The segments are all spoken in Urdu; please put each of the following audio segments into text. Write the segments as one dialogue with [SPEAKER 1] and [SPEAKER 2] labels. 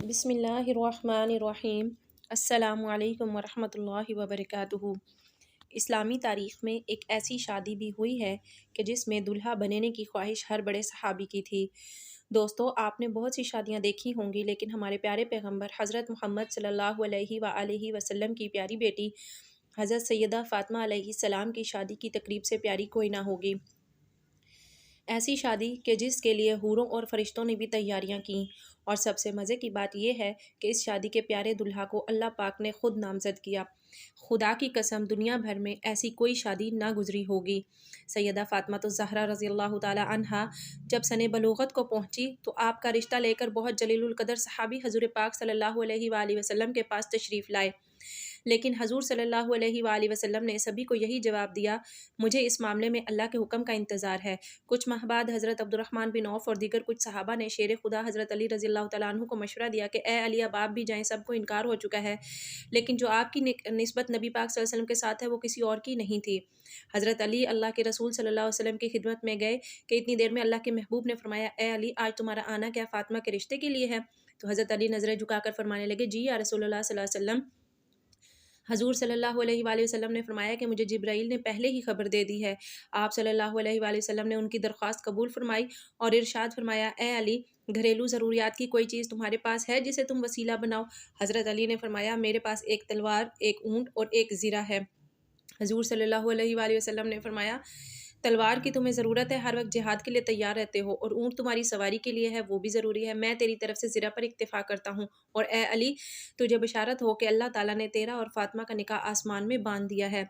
[SPEAKER 1] بسم اللہ الرحمن الرحیم۔ السلام علیکم ورحمۃ اللہ وبرکاتہ۔ اسلامی تاریخ میں ایک ایسی شادی بھی ہوئی ہے کہ جس میں دلہا بننے کی خواہش ہر بڑے صحابی کی تھی۔ دوستو، آپ نے بہت سی شادیاں دیکھی ہوں گی، لیکن ہمارے پیارے پیغمبر حضرت محمد صلی اللہ علیہ وآلہ وسلم کی پیاری بیٹی حضرت سیدہ فاطمہ علیہ السلام کی شادی کی تقریب سے پیاری کوئی نہ ہوگی۔ ایسی شادی کہ جس کے لیے حوروں اور فرشتوں نے بھی تیاریاں کیں، اور سب سے مزے کی بات یہ ہے کہ اس شادی کے پیارے دلہا کو اللہ پاک نے خود نامزد کیا۔ خدا کی قسم، دنیا بھر میں ایسی کوئی شادی نہ گزری ہوگی۔ سیدہ فاطمہ الزہرا رضی اللہ تعالی عنہا جب سن بلوغت کو پہنچی تو آپ کا رشتہ لے کر بہت جلیل القدر صحابی حضور پاک صلی اللہ علیہ وآلہ وسلم کے پاس تشریف لائے، لیکن حضور صلی اللہ علیہ وآلہ وسلم نے سبھی کو یہی جواب دیا، مجھے اس معاملے میں اللہ کے حکم کا انتظار ہے۔ کچھ ماہ بعد حضرت عبد الرحمن بن عوف اور دیگر کچھ صحابہ نے شیر خدا حضرت علی رضی اللہ تعالیٰ عنہ کو مشورہ دیا کہ اے علی، اب آپ بھی جائیں، سب کو انکار ہو چکا ہے، لیکن جو آپ کی نسبت نبی پاک صلی اللہ علیہ وسلم کے ساتھ ہے وہ کسی اور کی نہیں تھی۔ حضرت علی اللہ کے رسول صلی اللہ علیہ وسلم کی خدمت میں گئے کہ اتنی دیر میں اللہ کے محبوب نے فرمایا، اے علی، آج تمہارا آنا کیا فاطمہ کے رشتے کے لیے ہے؟ تو حضرت علی نظریں جھکا کر فرمانے لگے، جی یا رسول اللہ صلی اللہ علیہ وسلم۔ حضور صلی اللہ علیہ وآلہ وسلم نے فرمایا کہ مجھے جبرائیل نے پہلے ہی خبر دے دی ہے۔ آپ صلی اللہ علیہ وآلہ وسلم نے ان کی درخواست قبول فرمائی اور ارشاد فرمایا، اے علی، گھریلو ضروریات کی کوئی چیز تمہارے پاس ہے جسے تم وسیلہ بناؤ؟ حضرت علی نے فرمایا، میرے پاس ایک تلوار، ایک اونٹ اور ایک زرہ ہے۔ حضور صلی اللہ علیہ وآلہ وسلم نے فرمایا، تلوار کی تمہیں ضرورت ہے، ہر وقت جہاد کے لیے تیار رہتے ہو، اور اونٹ تمہاری سواری کے لیے ہے، وہ بھی ضروری ہے۔ میں تیری طرف سے زرہ پر اکتفا کرتا ہوں، اور اے علی، تجھے بشارت ہو کہ اللہ تعالیٰ نے تیرا اور فاطمہ کا نکاح آسمان میں باندھ دیا ہے۔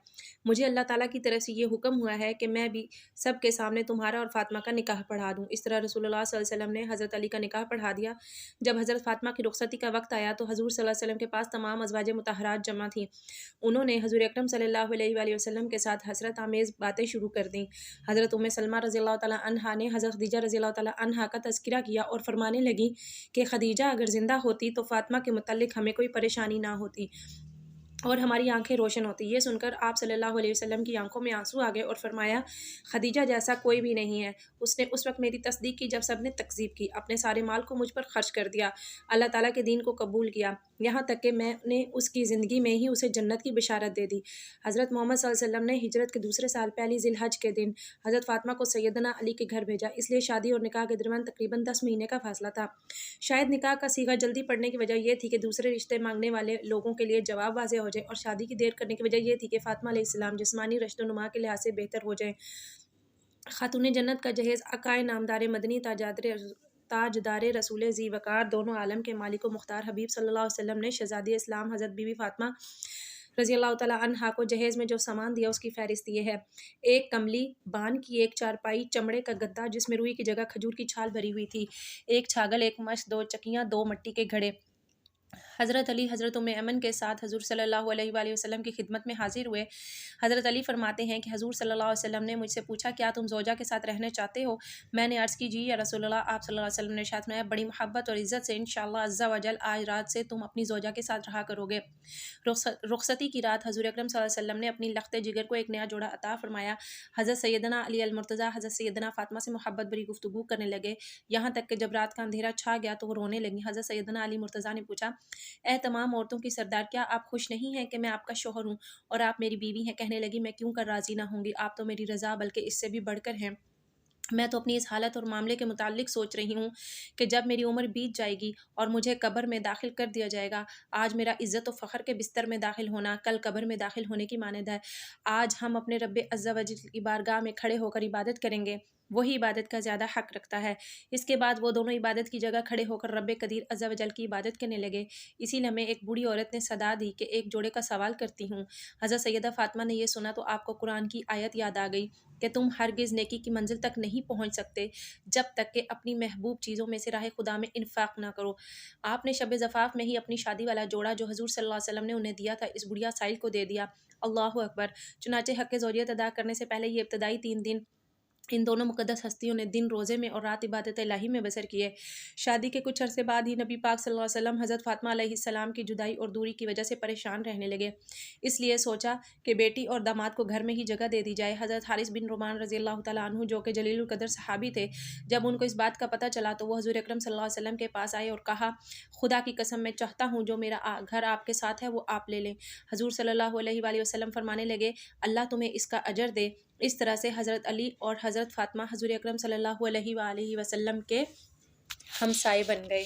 [SPEAKER 1] مجھے اللہ تعالیٰ کی طرف سے یہ حکم ہوا ہے کہ میں بھی سب کے سامنے تمہارا اور فاطمہ کا نکاح پڑھا دوں۔ اس طرح رسول اللہ صلی اللہ علیہ وسلم نے حضرت علی کا نکاح پڑھا دیا۔ جب حضرت فاطمہ کی رخصتی کا وقت آیا تو حضور صلی اللہ علیہ وسلم کے پاس تمام ازواج مطہرات جمع تھیں۔ انہوں نے حضور اکرم صلی اللہ علیہ وآلہ وسلم کے ساتھ حسرت آمیز باتیں شروع کر دیں۔ حضرت ام سلمہ رضی اللہ تعالیٰ عنہا نے حضرت خدیجہ رضی اللہ تعالیٰ عنہا کا تذکرہ کیا اور فرمانے لگیں کہ خدیجہ اگر زندہ ہوتی تو فاطمہ کے متعلق ہمیں کوئی پریشانی نہ ہوتی اور ہماری آنکھیں روشن ہوتی۔ یہ سن کر آپ صلی اللہ علیہ وسلم کی آنکھوں میں آنسو آ گئے اور فرمایا، خدیجہ جیسا کوئی بھی نہیں ہے، اس نے اس وقت میری تصدیق کی جب سب نے تکذیب کی، اپنے سارے مال کو مجھ پر خرچ کر دیا، اللہ تعالیٰ کے دین کو قبول کیا، یہاں تک کہ میں نے اس کی زندگی میں ہی اسے جنت کی بشارت دے دی۔ حضرت محمد صلی اللہ علیہ وسلم نے ہجرت کے دوسرے سال پہلی ذی الحج کے دن حضرت فاطمہ کو سیدنا علی کے گھر بھیجا، اس لیے شادی اور نکاح کے درمیان تقریباً 10 مہینے کا فاصلہ تھا۔ شاید نکاح کا صیغہ جلدی پڑنے کی وجہ یہ تھی کہ دوسرے رشتے مانگنے والے لوگوں کے لیے جواب واضح ہو جائے، اور شادی کی دیر کرنے کی وجہ یہ تھی کہ فاطمہ علیہ السلام جسمانی رشت و نما کے لحاظ سے بہتر ہو جائیں۔ خاتون جنت کا جہیز عقائے نامدار مدنی تاجدار رسول ذی وقار، دونوں عالم کے مالک و مختار حبیب صلی اللہ علیہ وسلم نے شہزادی اسلام حضرت بی بی فاطمہ رضی اللہ تعالیٰ عنہا کو جہیز میں جو سامان دیا اس کی فہرست یہ ہے: ایک کملی، بان کی ایک چارپائی، چمڑے کا گدا جس میں روئی کی جگہ کھجور کی چھال بھری ہوئی تھی، ایک چھاگل، ایک مشت، 2 چکیاں، 2 مٹی کے گھڑے۔ حضرت علی حضرت ام ایمن کے ساتھ حضور صلی اللہ علیہ وآلہ وسلم کی خدمت میں حاضر ہوئے۔ حضرت علی فرماتے ہیں کہ حضور صلی اللہ علیہ وسلم نے مجھ سے پوچھا، کیا تم زوجہ کے ساتھ رہنا چاہتے ہو؟ میں نے عرض کی، جی یا رسول اللہ۔ آپ صلی اللہ علیہ وسلم نے ارشاد فرمایا، بڑی محبت اور عزت سے انشاءاللہ عز و جل آج رات سے تم اپنی زوجہ کے ساتھ رہا کرو گے۔ رخصتی کی رات حضور اکرم صلی اللہ علیہ وسلم نے اپنی لخت جگر کو ایک نیا جوڑا عطا فرمایا۔ حضرت سیدنا علی المرتضیٰ حضرت سیدنا فاطمہ سے محبت بھری گفتگو کرنے لگے، یہاں تک کہ جب رات کا اندھیرا چھا گیا تو وہ رونے لگیں۔ حضرت سیدنا علی مرتضیٰ نے پوچھا، اے تمام عورتوں کی سردار، کیا آپ خوش نہیں ہیں کہ میں آپ کا شوہر ہوں اور آپ میری بیوی ہیں؟ کہنے لگی، میں کیوں کر راضی نہ ہوں گی، آپ تو میری رضا بلکہ اس سے بھی بڑھ کر ہیں۔ میں تو اپنی اس حالت اور معاملے کے متعلق سوچ رہی ہوں کہ جب میری عمر بیت جائے گی اور مجھے قبر میں داخل کر دیا جائے گا، آج میرا عزت و فخر کے بستر میں داخل ہونا کل قبر میں داخل ہونے کی مانند ہے۔ آج ہم اپنے رب عز و جل کی بارگاہ میں کھڑے ہو کر عبادت کریں گے، وہی عبادت کا زیادہ حق رکھتا ہے۔ اس کے بعد وہ دونوں عبادت کی جگہ کھڑے ہو کر رب قدیر عز و جل کی عبادت کرنے لگے۔ اسی لمحے ایک بوڑھی عورت نے صدا دی کہ ایک جوڑے کا سوال کرتی ہوں۔ حضرت سیدہ فاطمہ نے یہ سنا تو آپ کو قرآن کی آیت یاد آ گئی کہ تم ہرگز نیکی کی منزل تک نہیں پہنچ سکتے جب تک کہ اپنی محبوب چیزوں میں سے راہ خدا میں انفاق نہ کرو۔ آپ نے شب زفاف میں ہی اپنی شادی والا جوڑا جو حضور صلی اللہ علیہ وسلم نے انہیں دیا تھا اس بڑھیا سائل کو دے دیا۔ اللہ اکبر! چنانچہ حق زوجیت ادا کرنے سے پہلے یہ ابتدائی 3 دن ان دونوں مقدس ہستیوں نے دن روزے میں اور رات عبادت الہی میں بسر کیے۔ شادی کے کچھ عرصے بعد ہی نبی پاک صلی اللہ علیہ وسلم حضرت فاطمہ علیہ السلام کی جدائی اور دوری کی وجہ سے پریشان رہنے لگے، اس لیے سوچا کہ بیٹی اور داماد کو گھر میں ہی جگہ دے دی جائے۔ حضرت حارث بن نعمان رضی اللہ تعالیٰ عنہ جو کہ جلیل القدر صحابی تھے، جب ان کو اس بات کا پتہ چلا تو وہ حضور اکرم صلی اللہ علیہ وسلم کے پاس آئے اور کہا، خدا کی قسم میں چاہتا ہوں جو میرا گھر آپ کے ساتھ ہے وہ آپ لے لیں۔ حضور صلی اللہ علیہ وآلہ وسلم فرمانے لگے، اللہ تمہیں اس کا اجر دے۔ اس طرح سے حضرت علی اور حضرت فاطمہ حضور اکرم صلی اللہ علیہ وآلہ وسلم کے ہمسائے بن گئے۔